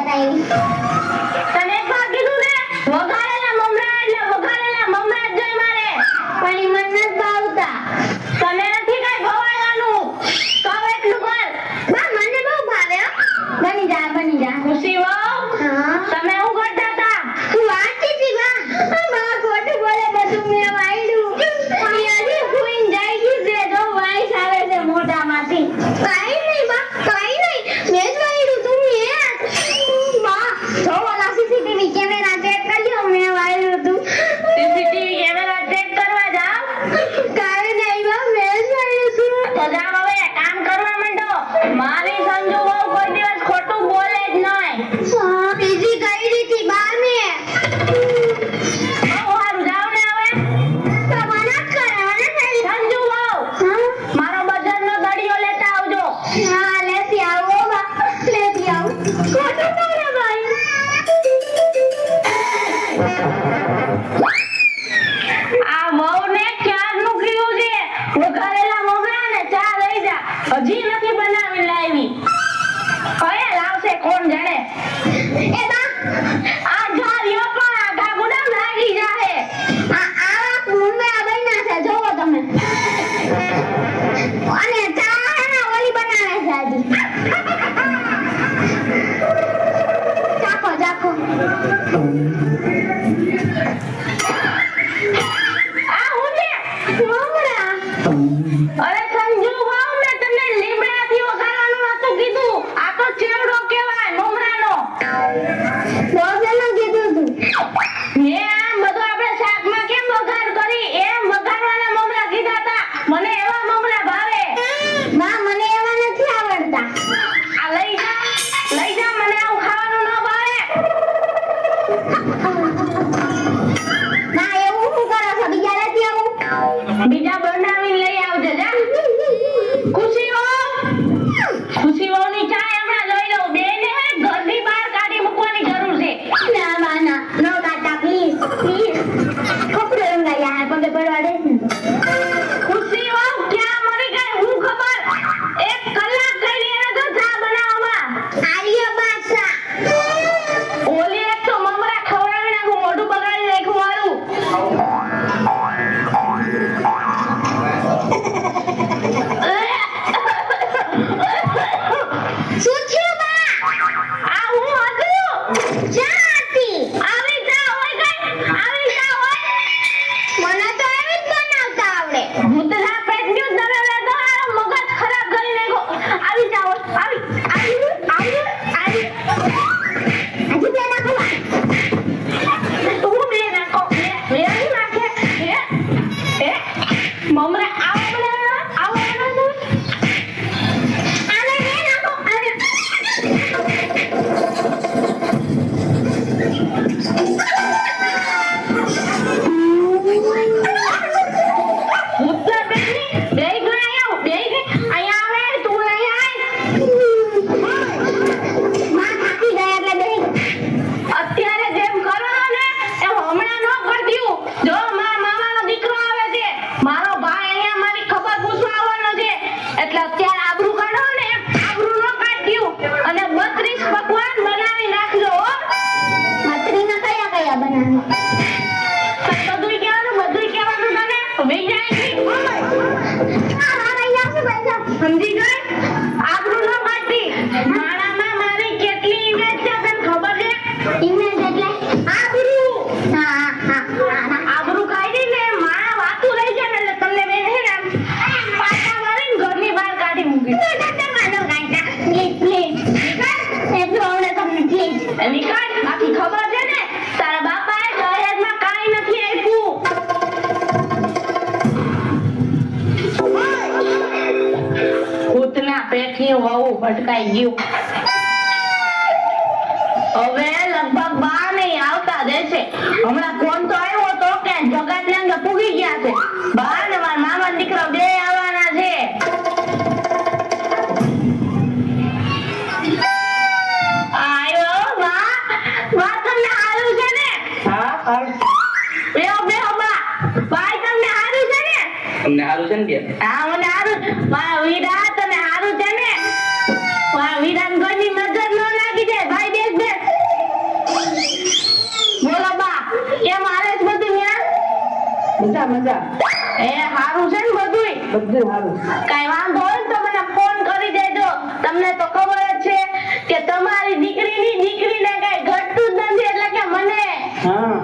લેતા આવી. તને એક વાર કીધું ને વઘારેલા મમરા એટલે વઘારેલા મમરા જ જોઈ મારે. પણ ઈ મને નથી ભાવતા. તને નથી કઈ ભવાડવાનું. કહું એટલું કર. બા મને બહુ ભાવે હો. બની જા બની જા. ખુશી વહુ હા તમે શું કરતા હતા? તું વાંચી હતી બા. બા ખોટું બોલે બધું મેં વાયડું. અહીંયાથી ફૂઈને જાય ગયું છે જો વાઈસ આવે છે મોઢામાંથી. કાઈ નહીં બા કાઈ નહીં. મેં જ વાયડું તું મેં. બા જો ઓલા સીસીટીવી કેમેરા ચેક કર્યો મેં વાયડું તું. સીસીટીવી કેમેરા ચેક કરવા જાવ. કાઈ નહીં બા મેં જ વાયડું તું. તો જાવ હવે કામ કરવા માંડો. મારી સંજુ વહુ કોઈ દિવસ ખોટું બોલે જ નહીં. બીજી કરી હતી બા મેં. બહુ સારું જાવ ને હવે. તો મને જ કરાવવાને થઈ. સંજુ વહુ મારો બજારનો દડિયો લેતા આવજો. હા લેતી આવો બા લેતી આવું. ખોટું બોલે ભાઈ. આ વહુને ક્યારનું કીધું છે વઘારેલા મમરા ને ચા લઈ જા. હજી નથી બનાવી લાવી. કયે લાવશે કોણ જાણે. એ બા આ ઝારિયો પણ આઘા ગુડામ લાગી જાહે. આવા મુંબઈ બન્યા છે જોવો તમે. અને ચા હે ને ઓલી બનાવે છે હજી. ચાખો ચાખો. આ હું છે મમરા. અરે સંજુ વહુ મેં તમને લીમડાથી વઘારવાનું નતું કીધું. આ તો ચેવડો કહેવાય મમરાનો. બોસેને કીધું તું. હે આમ બધું આપણે શાકમાં કેમ વઘાર કરી એમ વઘારવાના મમરા કીધા તા. મને એવા મમરા ભાવે. બા મને એવા નથી આવડતા. આ લઈ જા મને આવું ખાવાનું ન ભાવે. ના એવું શું કરો છો બીજા લેતી આવું. બીજા બનાવીને લઈ આવજે જા. ખુશી વહુની ચા હમણાં લઈ લઉં. બેને ઘરની બહાર કાઢી મૂકવાની જરૂર છે. ના બા ના નો કાટા પ્લીઝ પ્લીઝ. કપડે રંગાયા હે પગે પડવા દે ને. ખુશી વહુ ક્યાં મરી ગઈ હું ખબર. 1 કલાક કરી એને તો ચા બનાવવામાં. આલિયા બાદશાહ. ઓલી એક તો મમરા ખવડાવી નાખું મોઢું બગાડી નાખ્યું મારું. શું થયું બા. આ હું હતું. ચા હતી. આવી ચા હોય કઈ આવી ચા હોય. મને તો એવી જ બનાવતા આવડે. ભૂતના પેટનું તમે તો આ મગજ ખરાબ કરી નાખો. આવી ચા હોય આવી હજી બે નાખો બા. તું બે નાખો બે નહીં નાખે હે મમરા આવો બનાવવા આને બે નાખો આને. ભૂતના પેટની બે ગઈ અહીંયા આવે તું નહીં આય. માં થાકી ગયા એટલે બે. અત્યારે જેમ કરો ને એમ હમણાં ન કરતી. જો મારા મામાનો દીકરો આવે છે. મારો ભાઈ અહીંયા મારી ખબર પૂછવા આવવાનો છે. એટલે અત્યારે આબરૂ કાઢો ને આબરૂ ન કાઢ્યું. અને 32 પકવાન બનાવી નાખજો હો. મતરીના કયા કયા બનાવી. બધુંય કહેવાનું તને વિજય હા ભાઈ આવશે પૈસા. સમજી ગઈ. આબરૂ ન કાઢતી. માણામાં મારી કેટલી ઇમેજ છે તને ખબર છે. ઇમેજ એટલે આબરૂ હા હા હા. આબરૂ કાઢી ને માણા વાતું રહી જાય ને એટલે તમને બે હે ને પાટા મારીને ઘરની બહાર કાઢી મૂકી. Please please. એટલું આવડે તમને પ્લીઝ. નીકળ. બાકી ખબર છે ને તારા બાપાએ દહેજમાં કાંઈ નથી આપ્યું. ભૂતના પેટની વહુ ભટકાઈ ગયું. હવે લગભગ 12 નહીં આવતા દેશે. હમણાં કોણ તો આવ્યો તો કે જગાત લેંગે પૂગી ગયા છે. 12 ને મારા મામા દીકરો બે આવવાના છે. આયો બા તમને હારું છે ને. હા સારું. બેહો બા. ભાઈ તમને હારું છે ને. તમને સારું છે ને બેન? હા મને હારું. મારા વીરા તને હારું છે ને. મારા વીરાને કોઈની નજર ન લાગી જાય. ભાઈ બેસ બેસ. બધું સારું. કાઈ વાંધો હોય ને તો મને ફોન કરી દેજો. તમને તો ખબર જ છે કે તમારી દીકરીની દીકરીને કાઈ ઘટતું જ નથી એટલે કે મને. હા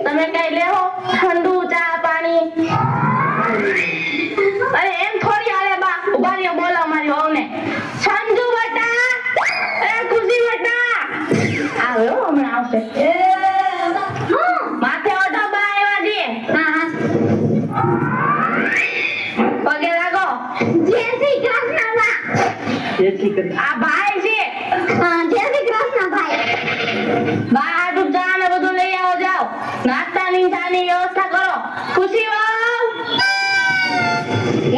તમે કઈ લેવો ઠંડુ ચા પાણી? અરે એમ થોડી હાલે બા. ઉભા રહ્યો, બોલાવ મારી વહુને. સંજુ બટા, એ ખુશી બટા. આવ્યો હમણાં આવશે. માથે ઓઢો બા આવ્યા છે. હા પગે લાગો. જય શ્રી કૃષ્ણ બા. એથી કરી. આ ભાઈ છે. હા જય શ્રી કૃષ્ણ ભાઈ. બા હાટુ ચા ને બધું લઈ આવો જાઓ. નાસ્તાની ચાની વ્યવસ્થા કરો. ખુશી વહુ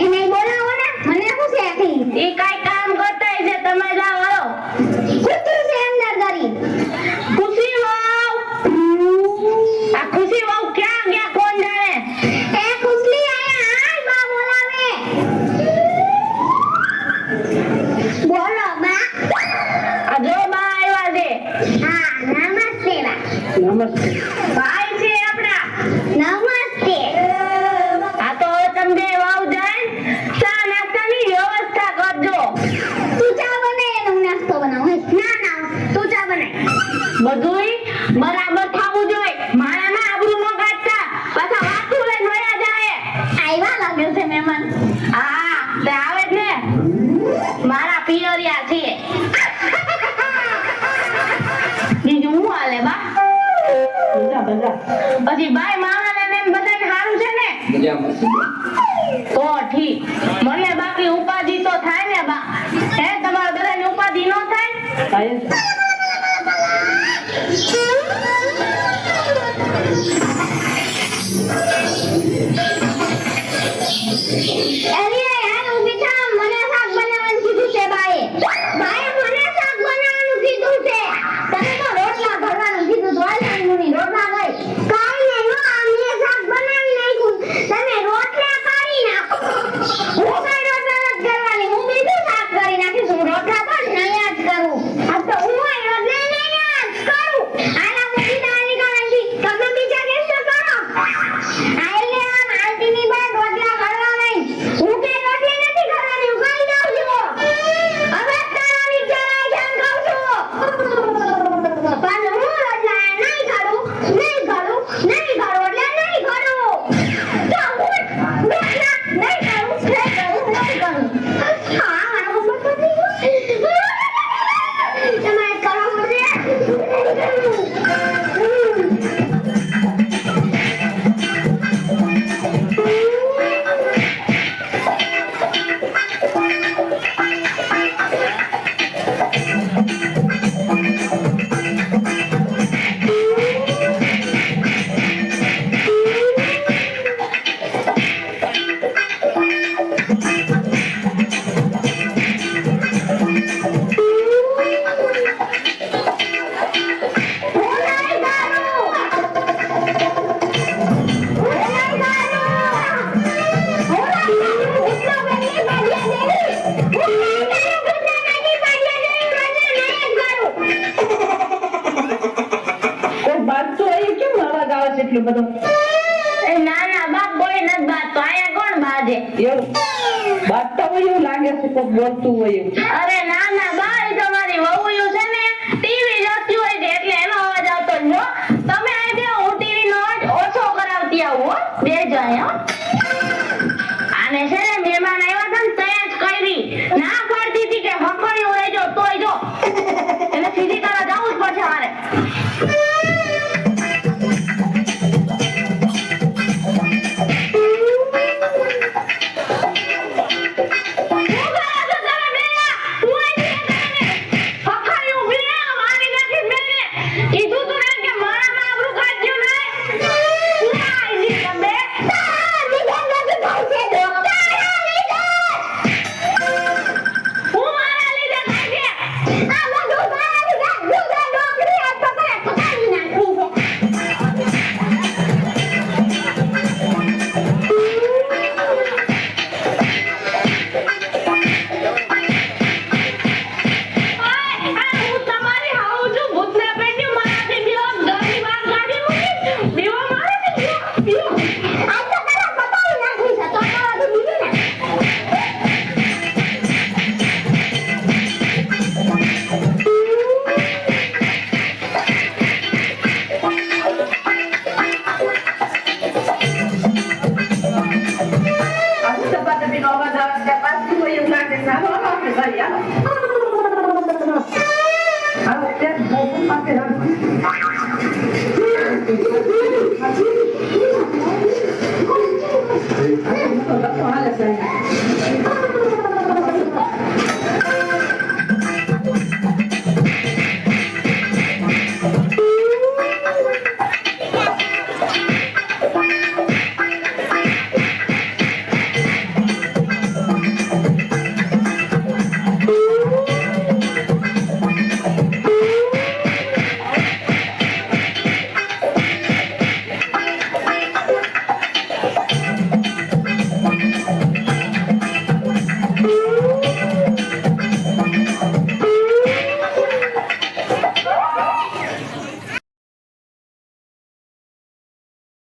એને બોલાવો ને, મને શું છે આખી? એ કાઈ કામ કરતા છે, તમે જાઓ હાલો. કૂતરું છે અંદર કરી. ખુશી વહુ, આ ખુશી વહુ ક્યાં ગયા કોણ જાણે? એ ખુશલી આયા હાય બા બોલાવે. બોલો બા. આ જો બા આવ્યા છે. હા નમસ્તે બા. નમસ્તે. ભાઈ છે આપણા. નમસ્તે. આ તો હવે તમને વહુ જાય ચા નાસ્તાની વ્યવસ્થા કરજો. તું ચા બનાય ને હું નાસ્તો બનાવું. ના ના તું ચા બનાય. બધુંય બરાબર થાવું જોઈએ. મારામાં આબરૂ ન કાઢતા. પાછા વાતું લઈને વયા જાય. આવ્યા લાગે છે મહેમાન. હા તે આવે જ ને. મારા પિયરિયા છે. બીજું હું હાલે બા? બધા પછી ભાઈ મામાને ને એમ બધાને સારું છે ને? તો ઠીક. મને બાકી ઉપાધિ તો થાય ને બા. હે તમારે બધાની ઉપાધિ ન થાય? થાય છે. અરે યાર ઊભી થા, મને શાક બનાવવાનું કીધું છે બાએ. બાએ મને શાક બનાવવાનું કીધું છે. તને તો રોટલા ભરવાનું કીધું તો હાલ ને મુની રોટલા ગઈ. કાઈ નહીં હો, આ મેં શાક બનાવી નાખ્યું. તમે રોટલા કરી નાખો. હું કાઈ રોટલા નથી કરવાની, હું બીજું શાક કરી નાખીશ. હું રોટલા તો નયા જ કરું. આ તો હું રોટલા નયા જ કરું. આના મોટી દાળી કાઢી તમે બીજા કેસો કરો. આલે આમ આલતીની બાર રોટલા કરવા નહીં. હું કે રોટલી નથી કરવાની, હું કહી દઉં છું. હવે તારા વિચાર કેમ કહું છું? પણ હું રોટલા નહીં કરું, નહીં કરું, નહીં કરું એટલે નહીં કરું. તો હું રોટલા નહીં કરું, નહીં કરું, નહીં કરું. હા મારો પપ્પા તમારે કરવું પડશે. કોઈ બાજતો અહીં કેમ અવાજ આવે છે એટલો બધો? એ ના ના બાપ કોઈ નથી બાત. તો આયા કોણ બાજે? એવું બાજતા હોય એવું લાગે છે, કોઈ બોલતું હોય એવું. અરે ના ના બા